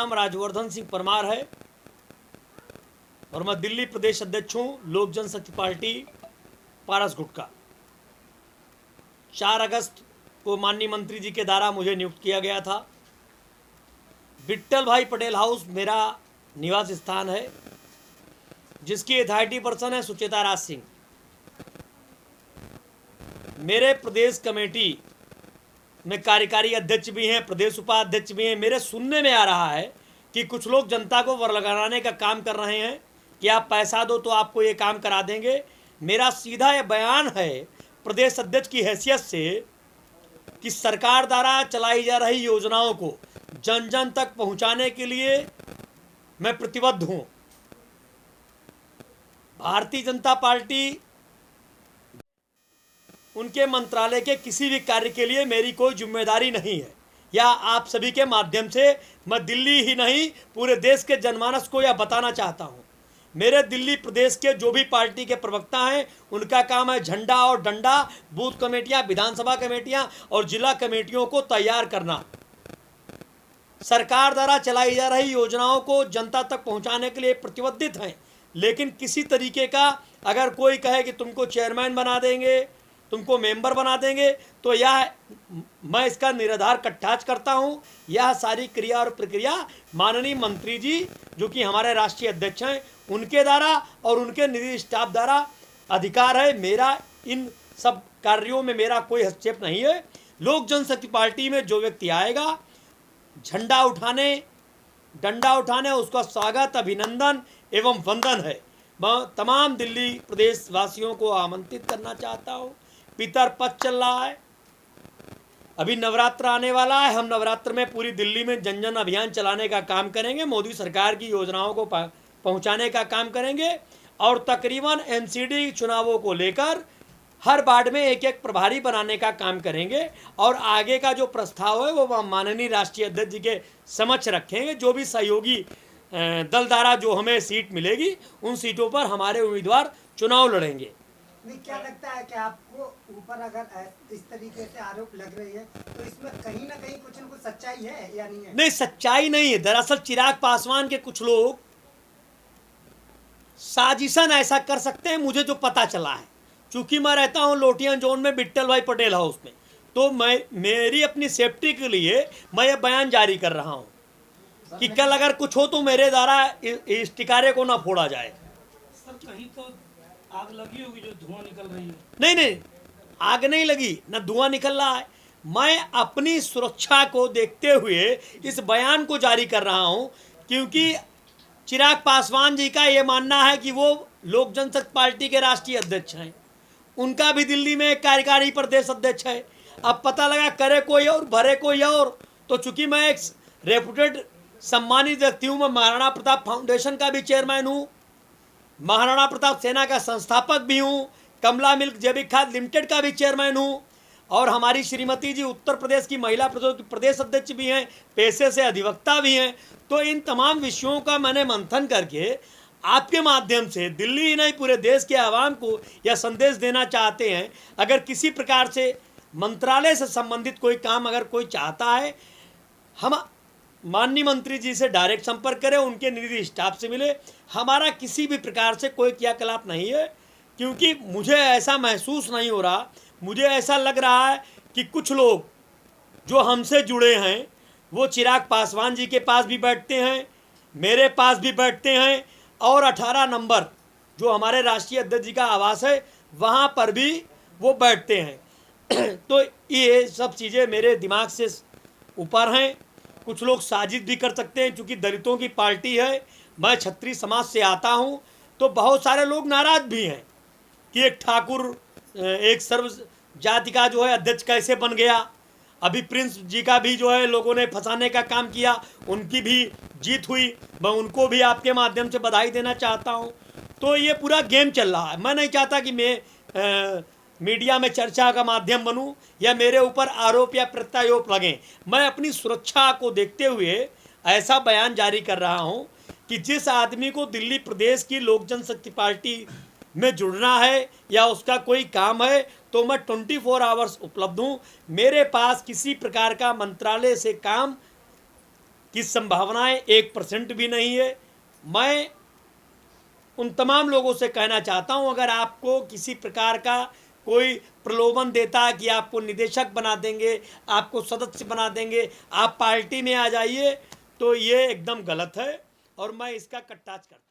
नाम राजवर्धन सिंह परमार है और मैं दिल्ली प्रदेश अध्यक्ष हूँ लोक जनशक्ति पार्टी पारस गुटका। 4 अगस्त को माननीय मंत्री जी के द्वारा मुझे नियुक्त किया गया था। विट्ठल भाई पटेल हाउस मेरा निवास स्थान है, जिसकी अथॉरिटी पर्सन है सुचेता राज सिंह। मेरे प्रदेश कमेटी में कार्यकारी अध्यक्ष भी हैं, प्रदेश उपाध्यक्ष भी हैं। मेरे सुनने में आ रहा है कि कुछ लोग जनता को वर्गलाने का काम कर रहे हैं कि आप पैसा दो तो आपको ये काम करा देंगे। मेरा सीधा ये बयान है प्रदेश अध्यक्ष की हैसियत से कि सरकार द्वारा चलाई जा रही योजनाओं को जन जन तक पहुंचाने के लिए मैं प्रतिबद्ध हूं। भारतीय जनता पार्टी उनके मंत्रालय के किसी भी कार्य के लिए मेरी कोई जिम्मेदारी नहीं है। या आप सभी के माध्यम से मैं दिल्ली ही नहीं पूरे देश के जनमानस को यह बताना चाहता हूं। मेरे दिल्ली प्रदेश के जो भी पार्टी के प्रवक्ता हैं, उनका काम है झंडा और डंडा, बूथ कमेटियां, विधानसभा कमेटियां और जिला कमेटियों को तैयार करना। सरकार द्वारा चलाई जा रही योजनाओं को जनता तक पहुंचाने के लिए प्रतिबद्ध हैं, लेकिन किसी तरीके का अगर कोई कहे कि तुमको चेयरमैन बना देंगे, तुमको मेंबर बना देंगे, तो यह मैं इसका निराधार कटाक्ष करता हूं। यह सारी क्रिया और प्रक्रिया माननीय मंत्री जी जो कि हमारे राष्ट्रीय अध्यक्ष हैं उनके द्वारा और उनके निजी स्टाफ द्वारा अधिकार है। मेरा इन सब कार्यों में मेरा कोई हस्तक्षेप नहीं है। लोक जनशक्ति पार्टी में जो व्यक्ति आएगा झंडा उठाने, डंडा उठाने, उसका स्वागत, अभिनंदन एवं वंदन है। मैं तमाम दिल्ली प्रदेश वासियों को आमंत्रित करना चाहता हूँ। पितर पक्ष चल रहा है, अभी नवरात्र आने वाला है। हम नवरात्र में पूरी दिल्ली में जन जन अभियान चलाने का काम करेंगे, मोदी सरकार की योजनाओं को पहुंचाने का काम करेंगे और तकरीबन एमसीडी चुनावों को लेकर हर वार्ड में एक एक प्रभारी बनाने का काम करेंगे और आगे का जो प्रस्ताव है वो माननीय राष्ट्रीय अध्यक्ष जी के समक्ष रखेंगे। जो भी सहयोगी दल द्वारा जो हमें सीट मिलेगी उन सीटों पर हमारे उम्मीदवार चुनाव लड़ेंगे। नहीं, क्या लगता है कि आपको ऊपर अगर इस तरीके से आरोप लग रही है तो इसमें कहीं ना कहीं कुछ न कुछ सच्चाई है या नहीं है? नहीं, सच्चाई नहीं है। दरअसल चिराग पासवान के कुछ लोग साजिशन ऐसा कर सकते हैं, मुझे जो पता चला है। चूंकि मैं रहता हूं लोटियन जोन में विट्ठल भाई पटेल हाउस में, तो मेरी अपनी सेफ्टी के लिए मैं ये बयान जारी कर रहा हूं कि कल अगर कुछ हो तो मेरे द्वारा इस टिकारे को ना फोड़ा जाए। सर कहीं तो आग लगी होगी जो धुआं निकल रही है? नहीं, आग नहीं लगी, ना धुआं निकल रहा है। मैं अपनी सुरक्षा को देखते हुए इस बयान को जारी कर रहा हूं, क्योंकि चिराग पासवान जी का ये मानना है कि वो लोक जनशक्ति पार्टी के राष्ट्रीय अध्यक्ष हैं। उनका भी दिल्ली में एक कार्यकारी प्रदेश अध्यक्ष है। अब पता लगा करे कोई और भरे कोई और। तो चूंकि मैं एक रेपुटेड सम्मानित व्यक्ति हूँ, मैं महाराणा प्रताप फाउंडेशन का भी चेयरमैन हूँ, महाराणा प्रताप सेना का संस्थापक भी हूँ, कमला मिल्क जैविक खाद लिमिटेड का भी चेयरमैन हूँ और हमारी श्रीमती जी उत्तर प्रदेश की महिला प्रदेश अध्यक्ष भी हैं, पेशे से अधिवक्ता भी हैं। तो इन तमाम विषयों का मैंने मंथन करके आपके माध्यम से दिल्ली ही नहीं पूरे देश के आवाम को यह संदेश देना चाहते हैं, अगर किसी प्रकार से मंत्रालय से संबंधित कोई काम अगर कोई चाहता है, हम माननीय मंत्री जी से डायरेक्ट संपर्क करें, उनके निजी स्टाफ से मिले। हमारा किसी भी प्रकार से कोई क्रियाकलाप नहीं है, क्योंकि मुझे ऐसा महसूस नहीं हो रहा। मुझे ऐसा लग रहा है कि कुछ लोग जो हमसे जुड़े हैं वो चिराग पासवान जी के पास भी बैठते हैं, मेरे पास भी बैठते हैं और 18 नंबर जो हमारे राष्ट्रीय अध्यक्ष जी का आवास है वहाँ पर भी वो बैठते हैं। तो ये सब चीज़ें मेरे दिमाग से ऊपर हैं। कुछ लोग साजिश भी कर सकते हैं, क्योंकि दलितों की पार्टी है, मैं क्षत्रिय समाज से आता हूं, तो बहुत सारे लोग नाराज भी हैं कि एक ठाकुर एक सर्व जाति का जो है अध्यक्ष कैसे बन गया। अभी प्रिंस जी का भी जो है लोगों ने फंसाने का काम किया, उनकी भी जीत हुई। मैं उनको भी आपके माध्यम से बधाई देना चाहता हूं। तो ये पूरा गेम चल रहा है। मैं नहीं चाहता कि मैं मीडिया में चर्चा का माध्यम बनूं या मेरे ऊपर आरोप या प्रत्यारोप लगें। मैं अपनी सुरक्षा को देखते हुए ऐसा बयान जारी कर रहा हूं कि जिस आदमी को दिल्ली प्रदेश की लोक जनशक्ति पार्टी में जुड़ना है या उसका कोई काम है तो मैं 24 आवर्स उपलब्ध हूँ। मेरे पास किसी प्रकार का मंत्रालय से काम की संभावनाएं 1% भी नहीं है। मैं उन तमाम लोगों से कहना चाहता हूं, अगर आपको किसी प्रकार का कोई प्रलोभन देता है कि आपको निदेशक बना देंगे, आपको सदस्य बना देंगे, आप पार्टी में आ जाइए, तो ये एकदम गलत है और मैं इसका कटाक्ष करता हूं।